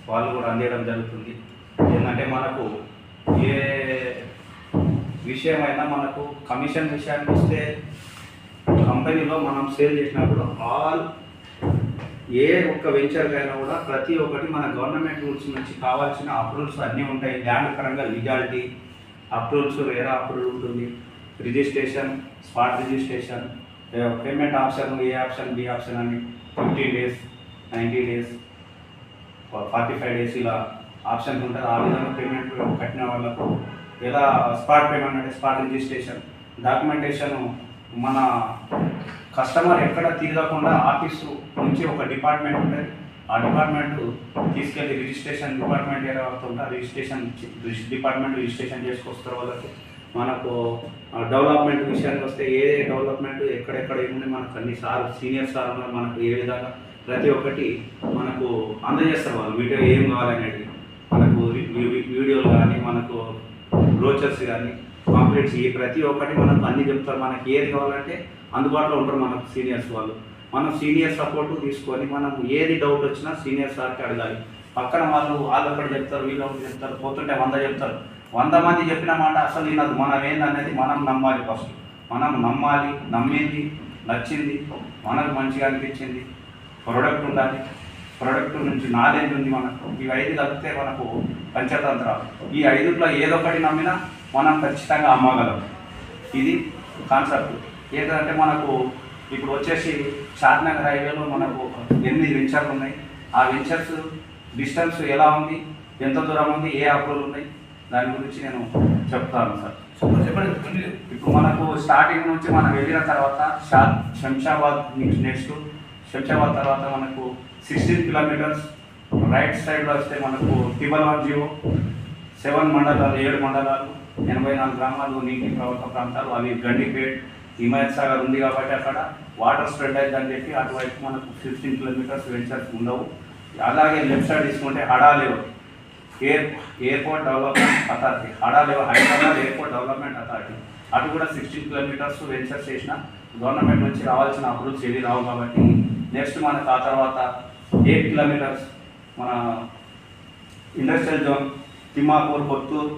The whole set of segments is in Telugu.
వాళ్ళు కూడా అందించడం జరుగుతుంది. ఏంటంటే మనకు ఏ విషయమైనా మనకు కమిషన్ విషయానికి వస్తే కంపెనీలో మనం సేల్ చేసినప్పుడు ఏ ఒక్క వెంచర్కైనా కూడా ప్రతి ఒక్కటి మన గవర్నమెంట్ రూల్స్ నుంచి కావాల్సిన అప్రూవల్స్ అన్నీ ఉంటాయి. ల్యాండ్ పరంగా లీగాలిటీ అప్రూవల్స్, వేరే అప్రూవల్ ఉంటుంది, registration, spot registration, payment option, A option, B option అని 15 days, 90 days, 45 days ఇలా ఆప్షన్స్ ఉంటుంది. ఆ విధంగా పేమెంట్ కట్టిన వాళ్ళకు ఎలా స్పాట్ పేమెంట్ అంటే స్పాట్ రిజిస్ట్రేషన్, డాక్యుమెంటేషన్ మన కస్టమర్ ఎక్కడ తిరగకుండా ఆఫీసు నుంచి ఒక డిపార్ట్మెంట్ ఉంటుంది. ఆ డిపార్ట్మెంట్ తీసుకెళ్ళి రిజిస్ట్రేషన్ డిపార్ట్మెంట్ ఏదో అవుతుంటే రిజిస్ట్రేషన్ డిపార్ట్మెంట్ రిజిస్ట్రేషన్ చేసుకొస్తారు వాళ్ళకి. మనకు డెవలప్మెంట్ విషయానికి వస్తే ఏ డెవలప్మెంట్ ఎక్కడెక్కడ ఏముంది మనకు అన్ని సీనియర్ సార్ ఉన్నారు. మనకు ఏ విధంగా ప్రతి ఒక్కటి మనకు అందజేస్తారు వాళ్ళు. వీడియో ఏం కావాలనేది మనకు వీడియోలు కానీ, మనకు బ్రోచర్స్ కానీ, పాంప్లెట్స్, ఈ ప్రతి ఒక్కటి మనకు అన్ని చెప్తారు. మనకి ఏది కావాలంటే అందుబాటులో ఉంటారు మనకు సీనియర్స్ వాళ్ళు. మనం సీనియర్ సపోర్ట్ తీసుకొని మనం ఏది డౌట్ వచ్చినా సీనియర్ సార్కి అడగాలి. పక్కన వాళ్ళు ఒకటి చెప్తారు, వీళ్ళు ఒకటి చెప్తారు, పోతుంటే 100 చెప్తారు. 100 మంది చెప్పిన మాట అసలు వినదు. మనం ఏందనేది మనం నమ్మాలి. ఫస్ట్ మనం నమ్మాలి. నమ్మింది, నచ్చింది, మనకు మంచిగా అనిపించింది, ప్రొడక్ట్ ఉండాలి, ప్రొడక్ట్ నుంచి నాలెడ్జ్ ఉంది మనకు. ఈ 5 కలిపితే మనకు పంచతంత్రాలు. ఈ 5లో ఏదో ఒకటి నమ్మినా మనం ఖచ్చితంగా అమ్మగలం. ఇది కాన్సెప్ట్. ఏంటంటే మనకు ఇప్పుడు వచ్చేసి షాద్నగర్ హైవేలో మనకు 8 వెంచర్లు ఉన్నాయి. ఆ వెంచర్స్ డిస్టెన్స్ ఎలా ఉంది, ఎంత దూరం ఉంది, ఏ అప్రూవల్ ఉన్నాయి, దాని గురించి నేను చెప్తాను సార్. ఇప్పుడు మనకు స్టార్టింగ్ నుంచి మనం వెళ్ళిన తర్వాత శంషాబాద్ నెక్స్ట్ శంషాబాద్ తర్వాత మనకు 16 kilometers రైట్ సైడ్లో వస్తే మనకు T110 7 మండలాలు, 7 మండలాలు, 84 గ్రామాలు, నీటి ప్రవర్త ప్రాంతాలు. అవి గండిపేట్, హిమాయత్ సాగర్ ఉంది కాబట్టి అక్కడ వాటర్ స్ప్రెడ్ అయిందని చెప్పి అటువైపు మనకు 15 kilometers వెంచర్స్ ఉండవు. అలాగే లెఫ్ట్ సైడ్ తీసుకుంటే హడాలేవ్ ఎయిర్పోర్ట్ డెవలప్మెంట్ అథారిటీ, హడాలేవ్ హైదరాబాద్ ఎయిర్పోర్ట్ డెవలప్మెంట్ అథారిటీ, అటు కూడా 16 kilometers వెంచర్స్ చేసిన గవర్నమెంట్ నుంచి రావాల్సిన అప్రూవల్స్ ఏవి రావు కాబట్టి నెక్స్ట్ మనకు ఆ తర్వాత 8 kilometers మన ఇండస్ట్రియల్ జోన్ తిమ్మాపూర్, కొత్తూరు,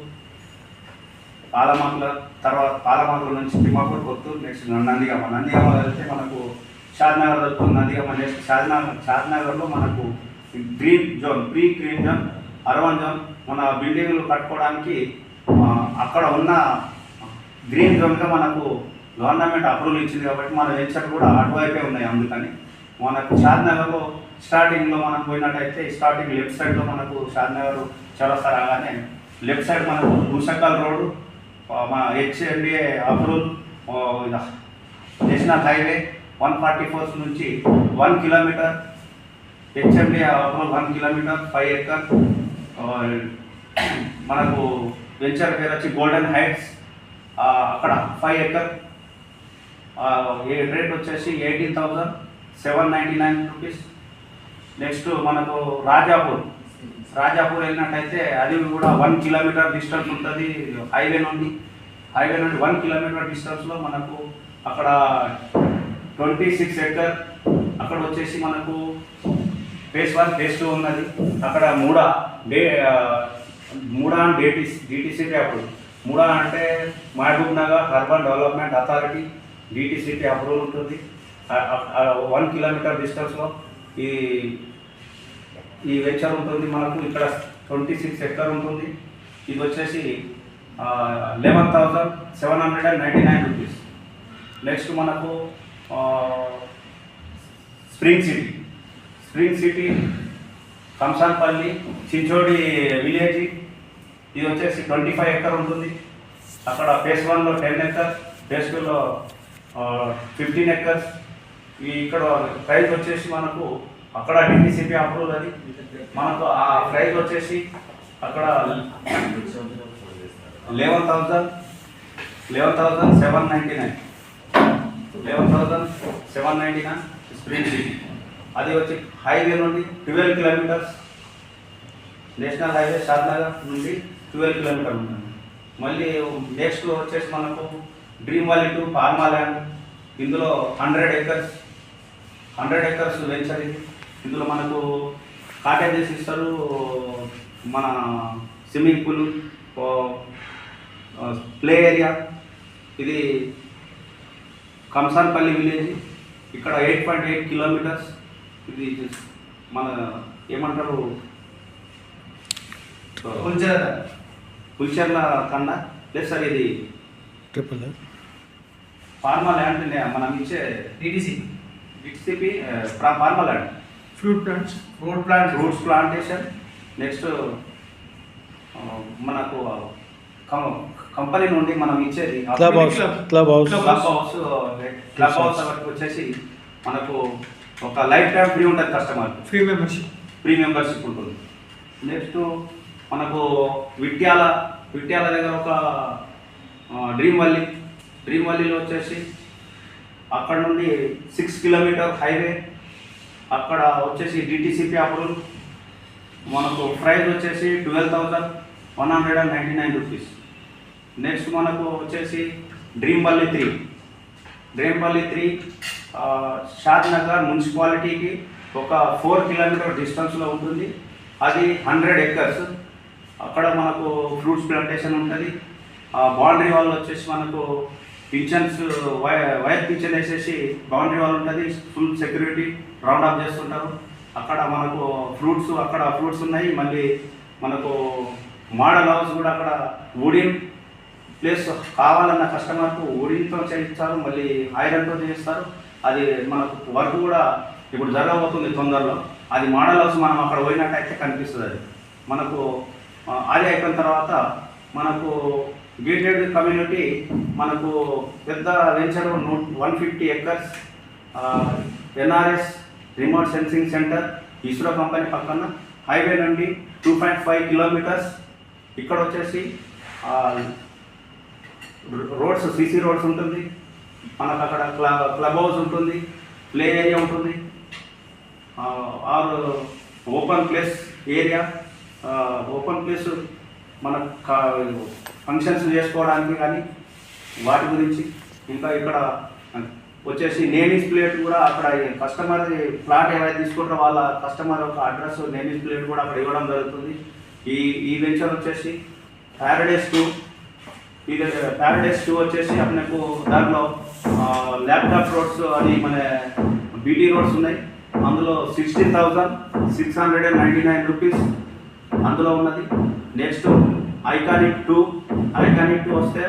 పాలమాకుల, తర్వాత పాలమాకుల నుంచి తిమ్మాపూర్, కొత్తూరు, నెక్స్ట్ నందిగామ వెళ్తే మనకు షాద్నగర్ దొరుకుతుంది. నందిగామ నెక్స్ట్ షాద్నగర్లో మనకు green zone, pre green zone, urban zone. మన బిల్డింగ్లు కట్టుకోవడానికి అక్కడ ఉన్న గ్రీన్ జోన్గా మనకు గవర్నమెంట్ అప్రూవల్ ఇచ్చింది కాబట్టి మన వెంచర్ కూడా అటువైపే ఉన్నాయి. అందుకని మనకు షాద్నగర్లో స్టార్టింగ్లో మనం పోయినట్టయితే స్టార్టింగ్ లెఫ్ట్ సైడ్లో మనకు షాద్నగర్ చౌరస్తా రాగానే లెఫ్ట్ సైడ్ మనకు ముషక్కల్ రోడ్డు, మన HMDA అప్రూవల్, నేషనల్ హైవే 144 నుంచి 1 kilometer, HMDA approval 1 kilometer, 5 acres. మనకు వెంచర్ పేరు వచ్చి గోల్డెన్ హైట్స్, అక్కడ 5 acres. రేట్ వచ్చేసి 18,799 రూపీస్. నెక్స్ట్ మనకు రాజాపూర్ వెళ్ళినట్టయితే అది కూడా 1 kilometer డిస్టెన్స్ ఉంటుంది హైవే నుండి 1 kilometer డిస్టెన్స్లో మనకు అక్కడ 26 acres. అక్కడ వచ్చేసి మనకు phase 1, phase 2 ఉన్నది. అక్కడ మూడా అండ్ DTCP అప్రూవల్. మూడా అంటే Mahabubnagar urban development authority, DTCP approval ఉంటుంది. 1 kilometer డిస్టెన్స్లో ఈ వెంచర్ ఉంటుంది. మనకు ఇక్కడ 26 acres ఉంటుంది. ఇది వచ్చేసి 11,799 రూపీస్. నెక్స్ట్ మనకు స్ప్రింగ్ సిటీ కంసాన్పల్లి, చించోడి విలేజ్. ఇది వచ్చేసి 25 acres ఉంటుంది. అక్కడ phase 1లో 10 acres, phase 2లో 15 acres. ఇక్కడ ప్రైస్ వచ్చేసి మనకు అక్కడ DTCP అప్రూవల్ అది. మనకు ఆ ప్రైస్ వచ్చేసి అక్కడ 11,799 స్ప్రింగ్ సిటీ. అది వచ్చి హైవే నుండి 12 kilometers, నేషనల్ హైవే షాద్నగర్ నుండి 12 kilometers ఉంటుంది. మళ్ళీ నెక్స్ట్ వచ్చేసి మనకు dream valley to pharma land. ఇందులో 100 acres వెంచర్ ఇది. ఇందులో మనకు కాటేజెస్ ఇస్తారు, మన స్విమ్మింగ్ పూల్, ప్లే ఏరియా. ఇది కంసాన్పల్లి విలేజ్, ఇక్కడ 8.8 కిలోమీటర్స్. ఇది మన ఏమంటారు పుల్చెర్ల తండ ప్లస్ సార్. ఇది ఫార్మా ల్యాండ్ మనం ఇచ్చే DTCP pharma land, fruits plantation. Next మనకు కంపెనీ నుండి మనం ఇచ్చేది క్లబ్ హౌస్ వరకు వచ్చేసి మనకు ఒక లైఫ్ టైం ఫ్రీ ఉంటుంది, కస్టమర్ ఫ్రీ మెంబర్షిప్ ఉంటుంది. నెక్స్ట్ మనకు విట్యాల దగ్గర ఒక డ్రీమ్ వ్యాలీలో వచ్చేసి అక్కడ నుండి 6 కిలోమీటర్ హైవే, అక్కడ వచ్చేసి డిటిసిపి అప్రూవల్. మనకు ప్రైస్ వచ్చేసి 12,199 రూపీస్. నెక్స్ట్ మనకు వచ్చేసి డ్రీమ్ వ్యాలీ 3 షాద్నగర్ మున్సిపాలిటీకి ఒక 4 కిలోమీటర్ డిస్టెన్స్లో ఉంటుంది. అది 100 ఎకర్స్. అక్కడ మనకు ఫ్రూట్స్ ప్లాంటేషన్ ఉంటుంది. బౌండరీ వాల్ వచ్చేసి మనకు పింఛన్స్ వైర్ పింఛన్ వేసేసి బౌండరీ వాల్ ఉంటుంది. ఫుల్ సెక్యూరిటీ రౌండ్ అప్ చేస్తుంటారు. అక్కడ మనకు ఫ్రూట్స్ ఉన్నాయి. మళ్ళీ మనకు మోడల్ హౌస్ కూడా అక్కడ వుడెన్ ప్లేస్ కావాలన్న కస్టమర్కు వుడెన్తో చేయిస్తారు, మళ్ళీ ఐరన్తో చేయిస్తారు. అది మనకు వర్క్ కూడా ఇప్పుడు జరగబోతుంది తొందరలో. అది మోడల్ హౌస్ మనం అక్కడ పోయినట్టయితే కనిపిస్తుంది. అది మనకు అది అయిపోయిన తర్వాత మనకు గేటెడ్ కమ్యూనిటీ, మనకు పెద్ద venture 150 acres, NRS remote sensing centre, ISRO company పక్కన, హైవే నుండి 2.5 కిలోమీటర్స్. ఇక్కడ వచ్చేసి రోడ్స్ సీసీ రోడ్స్ ఉంటుంది. మనకు అక్కడ క్లబ్ హౌస్ ఉంటుంది, ప్లే ఏరియా ఉంటుంది, or open place area. Open place మన ఫంక్షన్స్ చేసుకోవడానికి కానీ వాటి గురించి. ఇంకా ఇక్కడ వచ్చేసి నేమీస్ ప్లేట్ కూడా అక్కడ కస్టమర్ ప్లాట్ ఏవైతే తీసుకుంటారో వాళ్ళ కస్టమర్ ఒక అడ్రస్ నేమీస్ ప్లేట్ కూడా అక్కడ ఇవ్వడం జరుగుతుంది. ఈ వెంచర్ వచ్చేసి ప్యారడైస్ 2. ఇది ప్యారడైస్ 2 వచ్చేసి మనకు దాంట్లో ల్యాప్టాప్ రోడ్స్ అని మన బీటీ రోడ్స్ ఉన్నాయి. అందులో 16,699 రూపీస్ అందులో ఉన్నది. నెక్స్ట్ ఐకానిక్ 2 వస్తే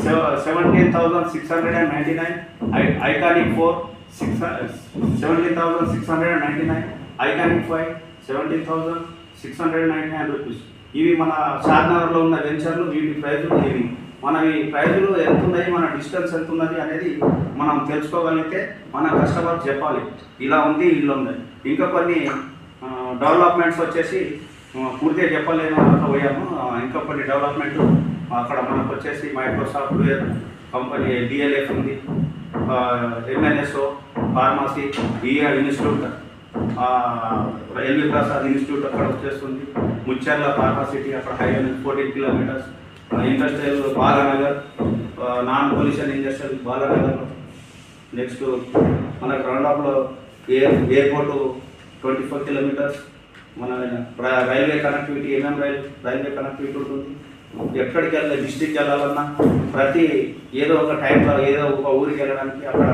17,699. ఐకానిక్ 4 17,699. Iconic 5 17,699 rupees. ఇవి మన షాద్నగర్లో ఉన్న వెంచర్లు. వీటి ప్రైజులు ఇవి. మనవి ప్రైజులు ఎంత ఉన్నాయి, మన డిస్టెన్స్ ఎంత ఉన్నది అనేది మనం తెలుసుకోగలిగితే మన కస్టమర్ చెప్పాలి, ఇలా ఉంది ఇల్లు ఉంది. ఇంకా కొన్ని డెవలప్మెంట్స్ వచ్చేసి పూర్తిగా చెప్పలేము పోయాము. ఇంకా కొన్ని డెవలప్మెంట్ అక్కడ మనకు వచ్చేసి మైక్రోసాఫ్ట్వేర్ కంపెనీ డిఎల్ఎఫ్ ఉంది, ఎంఎన్ఎస్ఓ ఫార్మసీ, ఈఆర్ ఇన్స్టిట్యూట్, ఎల్వి ప్రసాద్ ఇన్స్టిట్యూట్ అక్కడ వచ్చేస్తుంది. ముచ్చర్ల ఫార్మాసిటీ అక్కడ highway 14 kilometres. Industrial Balanagar, non pollution industrial Balanagar. Next మన గ్రౌండ్అప్లో ఎయిర్పోర్టు 24 కిలోమీటర్స్. మన రైల్వే కనెక్టివిటీ, రైల్వే కనెక్టివిటీ ఉంటుంది. ఎక్కడికి వెళ్ళాలి, డిస్ట్రిక్ట్ వెళ్ళాలన్నా ప్రతి ఏదో ఒక టైంలో ఏదో ఒక ఊరికి వెళ్ళడానికి అక్కడ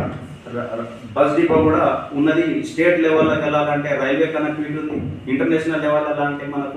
బస్ డిపో కూడా ఉన్నది. స్టేట్ లెవెల్లోకి వెళ్ళాలంటే రైల్వే కనెక్టివిటీ ఉంది. ఇంటర్నేషనల్ లెవెల్ వెళ్ళాలంటే మనకు